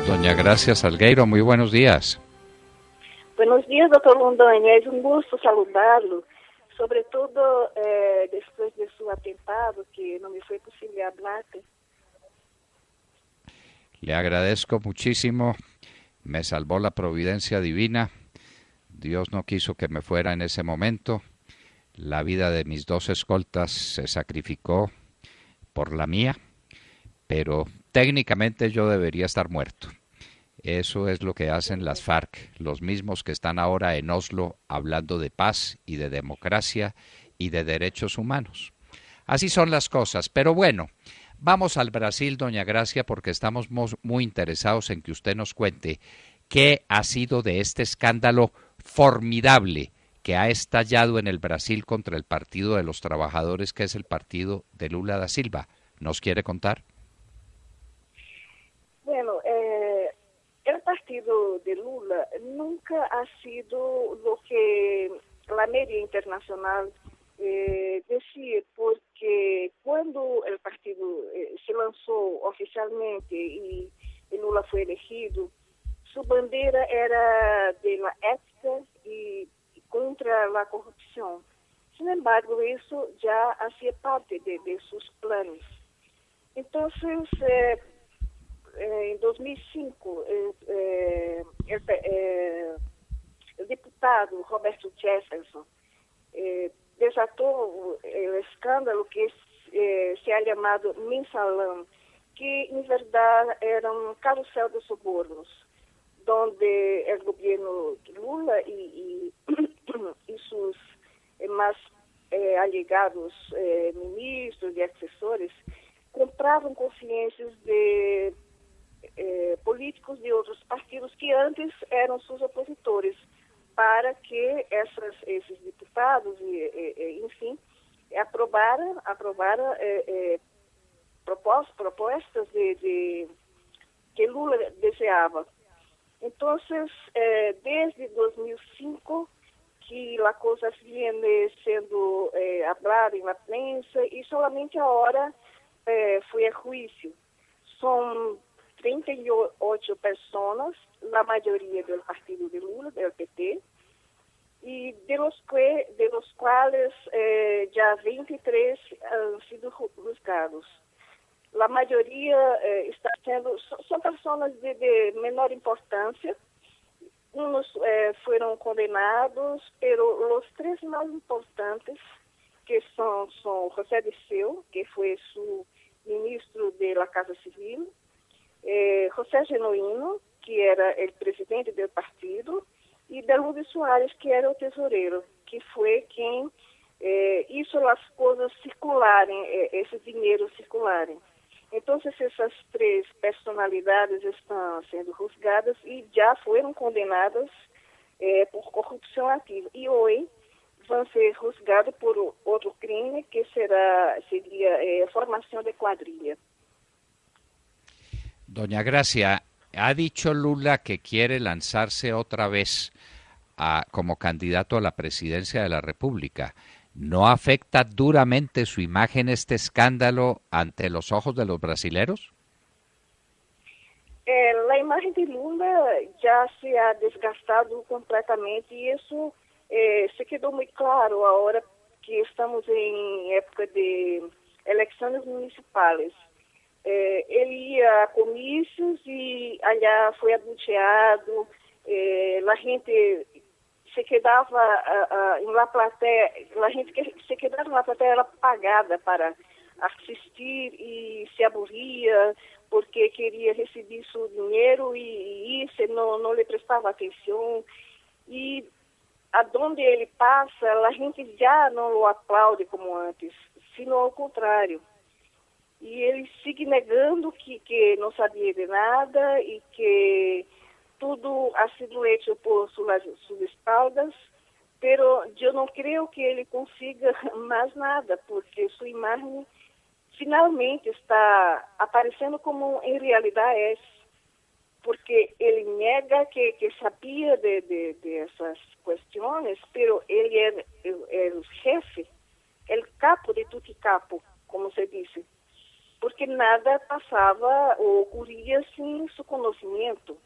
Doña Gracia Salgueiro, muy buenos días. Buenos días, doctor Londoño. Es un gusto saludarlo, sobre todo después de su atentado, que no me fue posible hablarte. Le agradezco muchísimo, me salvó la providencia divina, Dios no quiso que me fuera en ese momento, la vida de mis dos escoltas se sacrificó por la mía, pero técnicamente yo debería estar muerto. Eso es lo que hacen las FARC, los mismos que están ahora en Oslo hablando de paz y de democracia y de derechos humanos. Así son las cosas, pero bueno, vamos al Brasil, doña Gracia, porque estamos muy interesados en que usted nos cuente qué ha sido de este escándalo formidable que ha estallado en el Brasil contra el Partido de los Trabajadores, que es el partido de Lula da Silva. ¿Nos quiere contar? Bueno, el partido de Lula nunca ha sido lo que la media internacional decía, porque cuando el partido se lanzó oficialmente y Lula fue elegido, su bandera era de la ética y contra la corrupción. Sin embargo, eso ya hacía parte de sus planes. Entonces, en 2005, el diputado Roberto Jefferson desató el escándalo que se ha llamado Mensalão, que en verdad era un carrusel de sobornos, donde el gobierno de Lula y sus más allegados ministros y asesores compravam consciências de políticos de outros partidos que antes eram seus opositores, para que esses deputados, enfim, aprovaram propostas de que Lula desejava. Então, desde 2005, que a coisa viene sendo hablada na prensa e solamente agora foi a juízo. São 38 pessoas, a maioria do partido de Lula, do PT, e de los quais já 23 han sido juzgados. A maioria são pessoas de menor importância. Uns foram condenados, pero os três mais importantes, que são José Disseu, que foi su ministro de la Casa Civil, José Genuino, que era o presidente do partido, e Delúdio Soares, que era o tesoureiro, que foi quem hizo as coisas circularem, esse dinheiro circularem. Então, essas três personalidades estão sendo juzgadas e já foram condenadas por corrupção ativa. E hoje vão ser juzgados por outro crime, que seria formação de quadrilha. Doña Gracia, ha dicho Lula que quiere lanzarse otra vez como candidato a la presidencia de la República. ¿No afecta duramente su imagen este escándalo ante los ojos de los brasileros? La imagen de Lula ya se ha desgastado completamente y eso se quedó muy claro ahora que estamos en época de elecciones municipales. Ele ia a comícios e allá foi abucheado, a gente se quedava em la plateia, a gente que se quedava na plateia era pagada para assistir e se aburria porque queria receber seu dinheiro e isso não lhe prestava atenção. E aonde ele passa, a gente já não o aplaude como antes, sino ao contrário. E ele sigue negando que não sabia de nada e que tudo ha sido hecho por suas espaldas, pero eu não creio que ele consiga mais nada, porque sua imagem finalmente está aparecendo como em realidade é, porque ele nega que sabia de essas questões, pero ele é o chefe, o capo de tutti capo, como se diz. Porque nada pasaba o ocurría sin su conocimiento.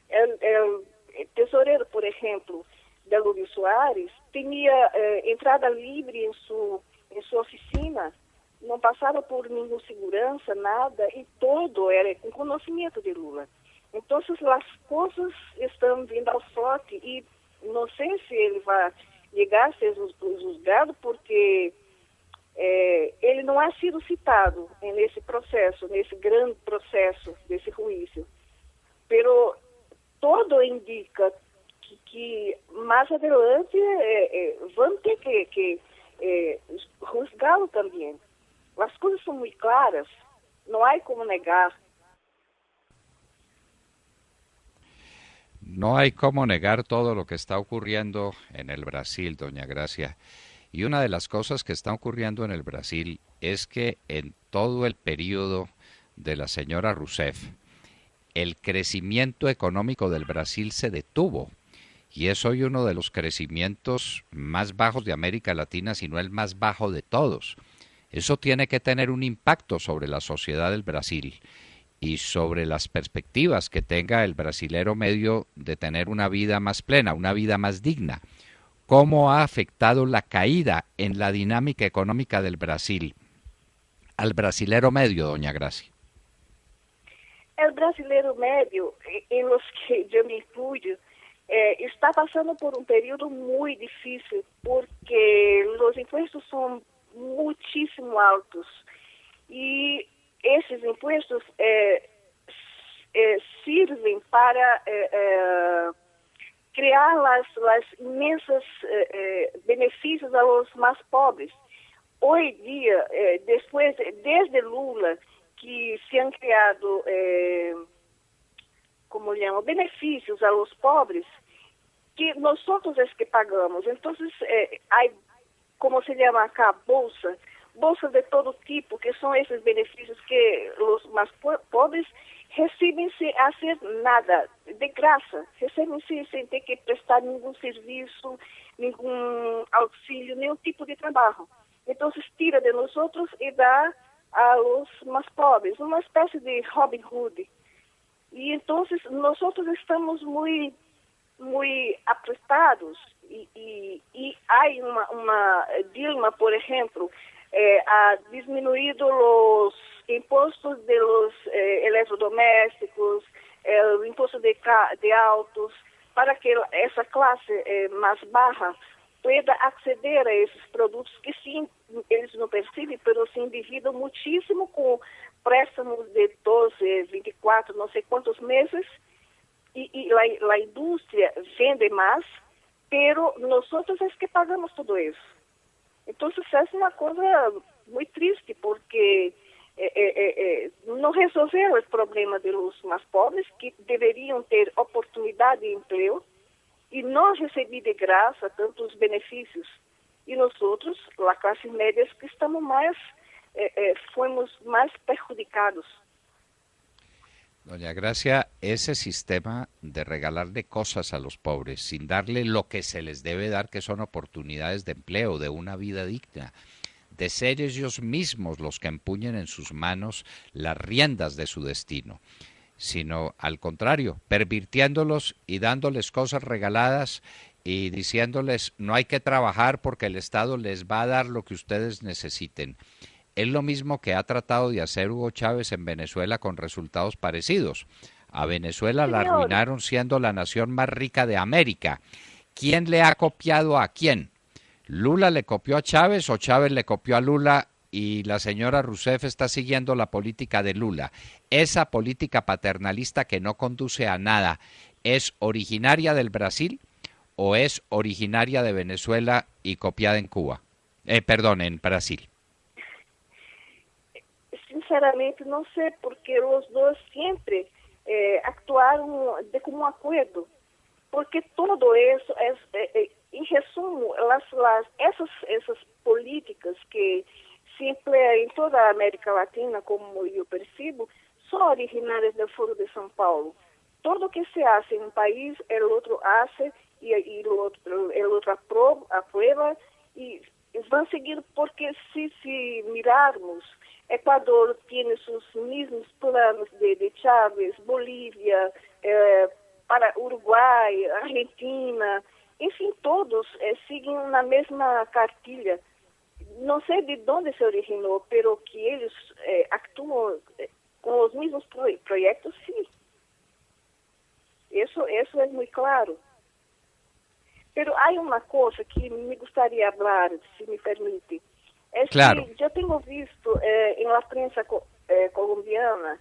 El tesorero, por ejemplo, de Luis Soares, tenía entrada libre en su oficina, não passava por nenhuma segurança, nada, e todo era com conhecimento de Lula. Então, as coisas estão vindo ao flote e não sei se ele vai chegar a ser julgado, porque ele não ha sido citado nesse processo, nesse grande processo desse juízo. Pero todo indica que mais adelante vão ter que juzgá-lo também. As coisas são muito claras, não há como negar. No hay cómo negar todo lo que está ocurriendo en el Brasil, doña Gracia. Y una de las cosas que está ocurriendo en el Brasil es que en todo el periodo de la señora Rousseff, el crecimiento económico del Brasil se detuvo. Y es hoy uno de los crecimientos más bajos de América Latina, si no el más bajo de todos. Eso tiene que tener un impacto sobre la sociedad del Brasil y sobre las perspectivas que tenga el brasilero medio de tener una vida más plena, una vida más digna. ¿Cómo ha afectado la caída en la dinámica económica del Brasil al brasilero medio, doña Gracia? El brasileiro médio, en los que yo me incluyo, está pasando por un periodo muy difícil porque los impuestos son muchísimo altos y esos impuestos sirven para crear las inmensas beneficios a los más pobres. Hoy día, desde Lula, que se han creado, como llamo, beneficios a los pobres, que nosotros es que pagamos. Entonces, hay, como se llama acá, bolsas de todo tipo, que son esos beneficios que los más pobres reciben sin hacer nada, de graça, recebem sem ter que prestar nenhum serviço, nenhum auxílio, nenhum tipo de trabalho. Então, tira de nós outros e dá a los mais pobres, uma espécie de Robin Hood. E então, nós estamos muito aprestados e há uma Dilma, por exemplo, ha disminuído os impostos de los eletrodomésticos, o imposto de autos, para que essa classe mais baixa pueda acceder a esses produtos que sim, eles não percebem, mas se endividam muitíssimo com préstamos de 12, 24, não sei quantos meses, e a indústria vende mais, pero nosotros es que pagamos todo isso. Então, é uma coisa muito triste, porque não resolveram o problema dos mais pobres, que deveriam ter oportunidade de emprego, e não receber de graça tantos benefícios. E nós, a classe média, que estamos fomos mais perjudicados. Doña Gracia, ese sistema de regalarle cosas a los pobres sin darle lo que se les debe dar, que son oportunidades de empleo, de una vida digna, de ser ellos mismos los que empuñen en sus manos las riendas de su destino, sino al contrario, pervirtiéndolos y dándoles cosas regaladas y diciéndoles no hay que trabajar porque el Estado les va a dar lo que ustedes necesiten. Es lo mismo que ha tratado de hacer Hugo Chávez en Venezuela con resultados parecidos. A Venezuela la arruinaron siendo la nación más rica de América. ¿Quién le ha copiado a quién? ¿Lula le copió a Chávez o Chávez le copió a Lula y la señora Rousseff está siguiendo la política de Lula? Esa política paternalista que no conduce a nada, ¿es originaria del Brasil o es originaria de Venezuela y copiada en Cuba? En Brasil. Sinceramente, não sei, porque os dois sempre actuaram de comum acordo, porque todo isso, em resumo, essas políticas que se empleam em toda a América Latina, como eu percebo, são originárias do Foro de São Paulo. Todo que se hace em um país, o outro hace, e o outro aprueba, e vão seguir porque se mirarmos, Equador tem os mesmos planos de Chávez, Bolívia, para Uruguai, Argentina, enfim, todos seguem na mesma cartilha. Não sei de onde se originou, pero que eles actuam com os mesmos projetos, sim. Isso é muito claro. Pero há uma coisa que me gostaria de falar, se me permite. Claro. Que eu tenho visto na prensa colombiana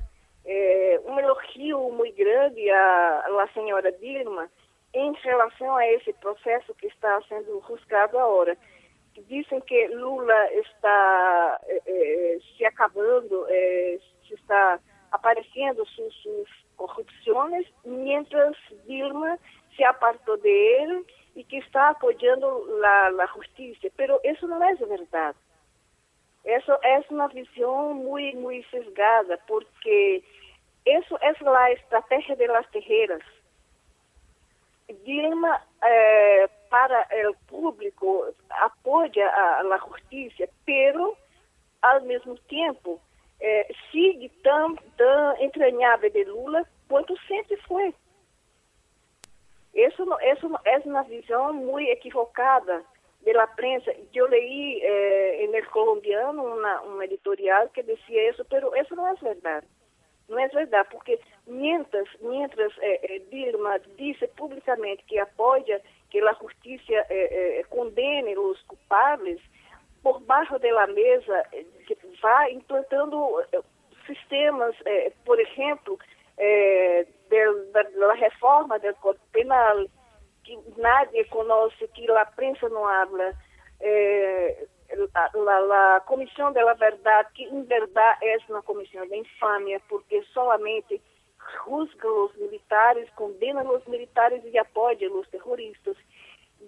um elogio muito grande à senhora Dilma em relação a esse processo que está sendo juzgado agora. Dizem que Lula está se acabando, se está aparecendo suas corrupções, mientras Dilma se apartou de ele e que está apoiando a justiça. Pero isso não é verdade. Isso é uma visão muito sesgada, porque isso é a estratégia de las tijeras. Dilma, para o público, apoia a justiça, pero, ao mesmo tempo, sigue tão entranhável de Lula quanto sempre foi. Isso é uma visão muito equivocada da prensa. Eu li no colombiano um editorial que dizia isso, mas isso não é verdade. Não é verdade, porque mientras Dilma disse publicamente que apoia que a justiça condene os culpables, por baixo da mesa vai implantando sistemas, por exemplo, da reforma do Código Penal, que nadie conhece, que a prensa não habla, a Comissão da Verdade, que em verdade é uma comissão de infâmia, porque solamente juzga os militares, condena os militares e apoia os terroristas.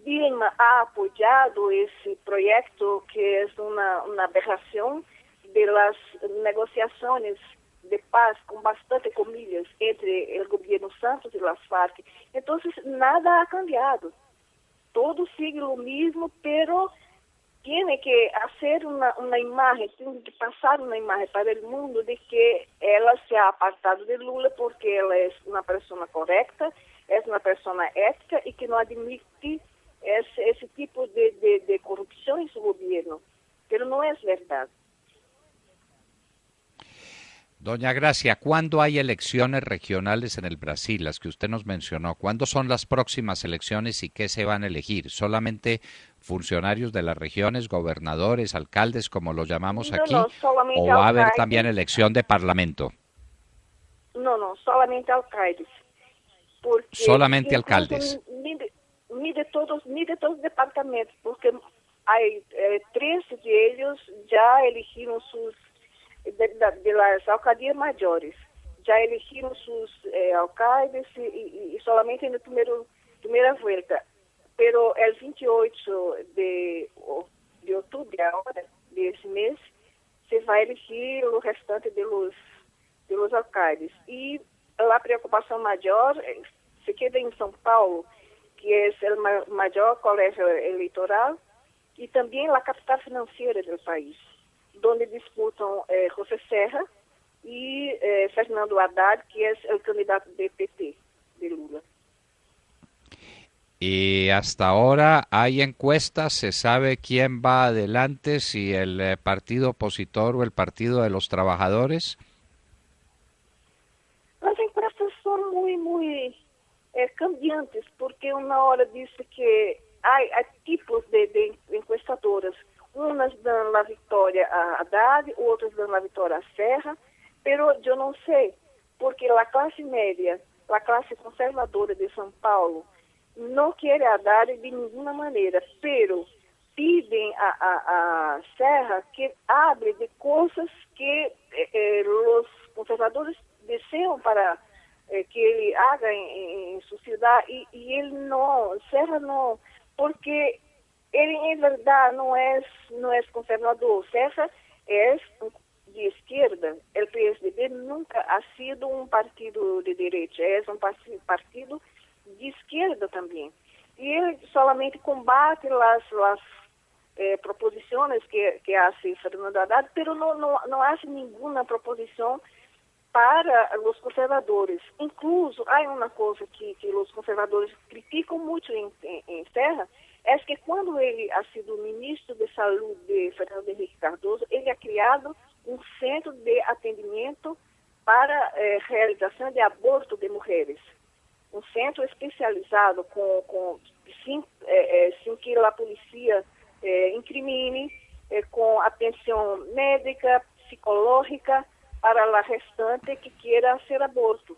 Dilma ha apoiado esse projeto, que é uma aberração das negociações de paz, com bastante comillas, entre o governo Santos e las FARC. Então, nada ha cambiado. Todo sigue o mesmo, pero tiene que hacer uma imagem, tiene que passar uma imagem para o mundo de que ela se ha apartado de Lula porque ela é uma pessoa correta, é uma pessoa ética e que não admite esse tipo de corrupção em seu governo. Pero não é verdade. Doña Gracia, ¿cuándo hay elecciones regionales en el Brasil, las que usted nos mencionó? ¿Cuándo son las próximas elecciones y qué se van a elegir? ¿Solamente funcionarios de las regiones, gobernadores, alcaldes, como los llamamos aquí? No, solamente ¿O va a haber alcaldes. también elección de parlamento? No, solamente alcaldes. Porque Solamente alcaldes. Ni de todos los departamentos, porque hay 13 de ellos ya eligieron sus de las alcaldías mayores, ya eligieron sus alcaldes y solamente en la primera vuelta. Pero el 28 de octubre, ahora, de ese mes, se va a elegir o restante de los alcaldes. Y la preocupación mayor se queda en São Paulo, que es el mayor colegio electoral, y también la capital financiera del país, donde disputam José Serra y Fernando Haddad, que es el candidato de PT, de Lula. Y hasta ahora hay encuestas, se sabe quién va adelante, si el partido opositor o el partido de los trabajadores. Las encuestas son muy cambiantes, porque una hora dice que hay tipos de encuestadoras. Unas dan la victoria a Haddad, otras dan la victoria a Serra, pero yo no sé, porque la clase media, la clase conservadora de São Paulo, no quiere a Haddad de ninguna manera, pero piden a Serra que hable de cosas que los conservadores desean para que ele haga en su ciudad, y él no, Serra no, porque ele en verdad no es conservador. Serra es de izquierda. El PSDB nunca ha sido un partido de derecha, es un partido de izquierda también. Y él solamente combate proposiciones que hace Fernando Haddad, pero no hace ninguna proposición para los conservadores. Incluso, hay una cosa que los conservadores critican mucho en Serra, es que cuando él ha sido ministro de Salud de Fernando Henrique Cardoso, ele ha criado um centro de atendimento para realização de aborto de mulheres. Um centro especializado sem que a polícia incrimine, com atenção médica, psicológica, para a restante que queira hacer aborto.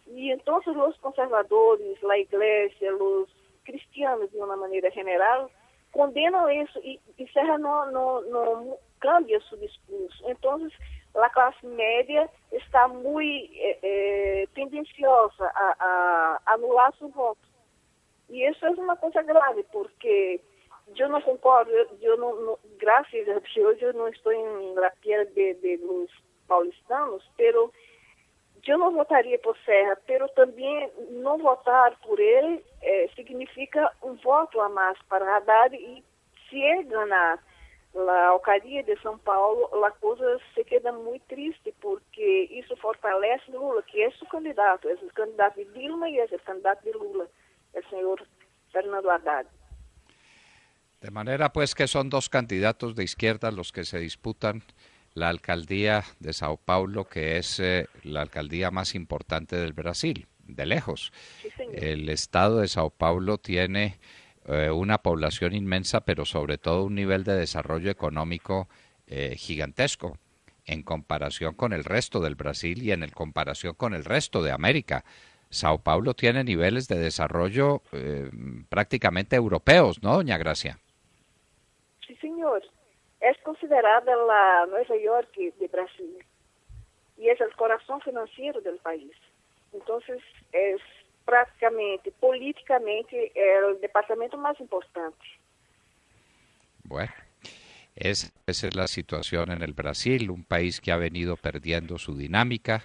E então os conservadores, a igreja, os cristianos de uma maneira geral condenam isso e Serra não cambia seu discurso. Então a classe média está muito tendenciosa a anular seu voto. E isso é uma coisa grave, porque eu não concordo, graças a Deus, eu não estou em la piel de los paulistanos, pero eu não votaria por Serra, pero também não votar por ele significa um voto a mais para Haddad, e se ele ganhar a alcaldia de São Paulo, a coisa se queda muito triste, porque isso fortalece Lula, que é seu candidato, é o candidato de Dilma e é o candidato de Lula, o senhor Fernando Haddad. De manera pues que son dos candidatos de izquierda los que se disputan la alcaldía de Sao Paulo, que es la alcaldía más importante del Brasil, de lejos. Sí, el estado de Sao Paulo tiene una población inmensa, pero sobre todo un nivel de desarrollo económico gigantesco en comparación con el resto del Brasil y en comparación con el resto de América. Sao Paulo tiene niveles de desarrollo prácticamente europeos, ¿no, doña Gracia? Sí, señor. Es considerada la Nueva York de Brasil y es el corazón financiero del país. Entonces es prácticamente, políticamente, el departamento más importante. Bueno, esa es la situación en el Brasil, un país que ha venido perdiendo su dinámica,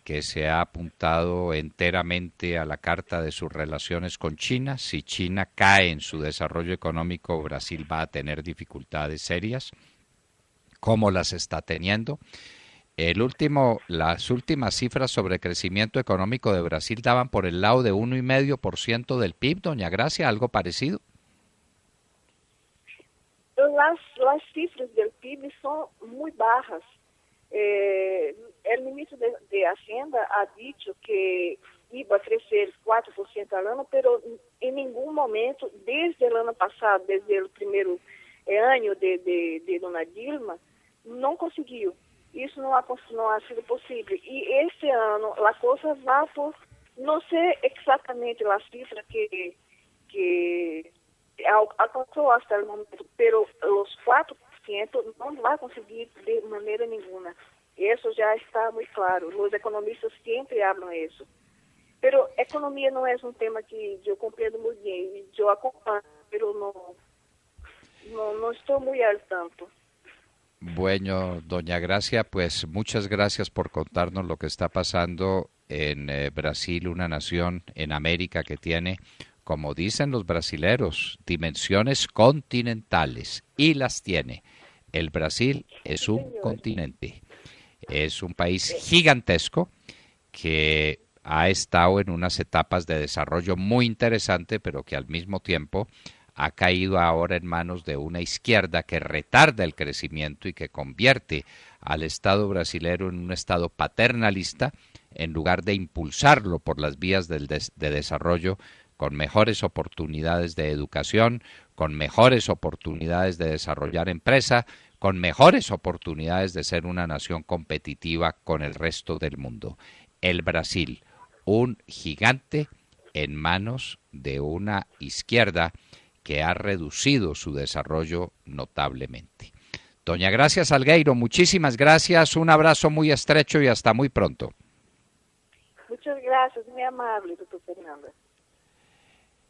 que se ha apuntado enteramente a la carta de sus relaciones con China. Si China cae en su desarrollo económico, Brasil va a tener dificultades serias, como las está teniendo. Las últimas cifras sobre crecimiento económico de Brasil daban por el lado de 1,5% del PIB, doña Gracia, ¿algo parecido? Las cifras del PIB son muy bajas. El ministro de Hacienda ha dicho que iba a crecer 4% al año, pero en ningún momento, desde el año pasado, desde el primer año de dona Dilma, no consiguió. Isso não ha sido possível. E este ano a coisa vai por, não sei exatamente a cifra que alcançou até o momento, pero os 4% não vai conseguir de maneira nenhuma. Isso já está muito claro. Os economistas sempre hablam isso. Pero economia não é um tema que eu compreendo muito bem. Eu acompanho, pero não estou muito al tanto. Bueno, doña Gracia, pues muchas gracias por contarnos lo que está pasando en Brasil, una nación en América que tiene, como dicen los brasileros, dimensiones continentales, y las tiene. El Brasil es un continente, es un país gigantesco que ha estado en unas etapas de desarrollo muy interesante, pero que al mismo tiempo ha caído ahora en manos de una izquierda que retarda el crecimiento y que convierte al Estado brasilero en un Estado paternalista en lugar de impulsarlo por las vías de desarrollo con mejores oportunidades de educación, con mejores oportunidades de desarrollar empresa, con mejores oportunidades de ser una nación competitiva con el resto del mundo. El Brasil, un gigante en manos de una izquierda que ha reducido su desarrollo notablemente. Doña Gracia Salgueiro, muchísimas gracias, un abrazo muy estrecho y hasta muy pronto. Muchas gracias, muy amable, doctor Fernando.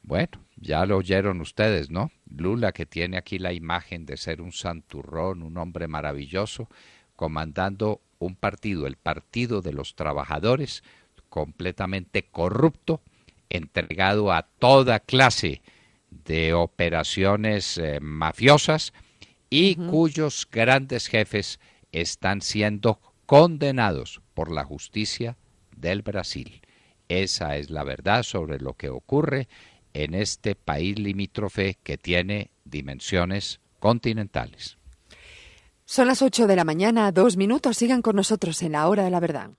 Bueno, ya lo oyeron ustedes, ¿no? Lula, que tiene aquí la imagen de ser un santurrón, un hombre maravilloso, comandando un partido, el Partido de los Trabajadores, completamente corrupto, entregado a toda clase de operaciones mafiosas y cuyos grandes jefes están siendo condenados por la justicia del Brasil. Esa es la verdad sobre lo que ocurre en este país limítrofe que tiene dimensiones continentales. Son las 8 de la mañana, 2 minutos. Sigan con nosotros en la Hora de la Verdad.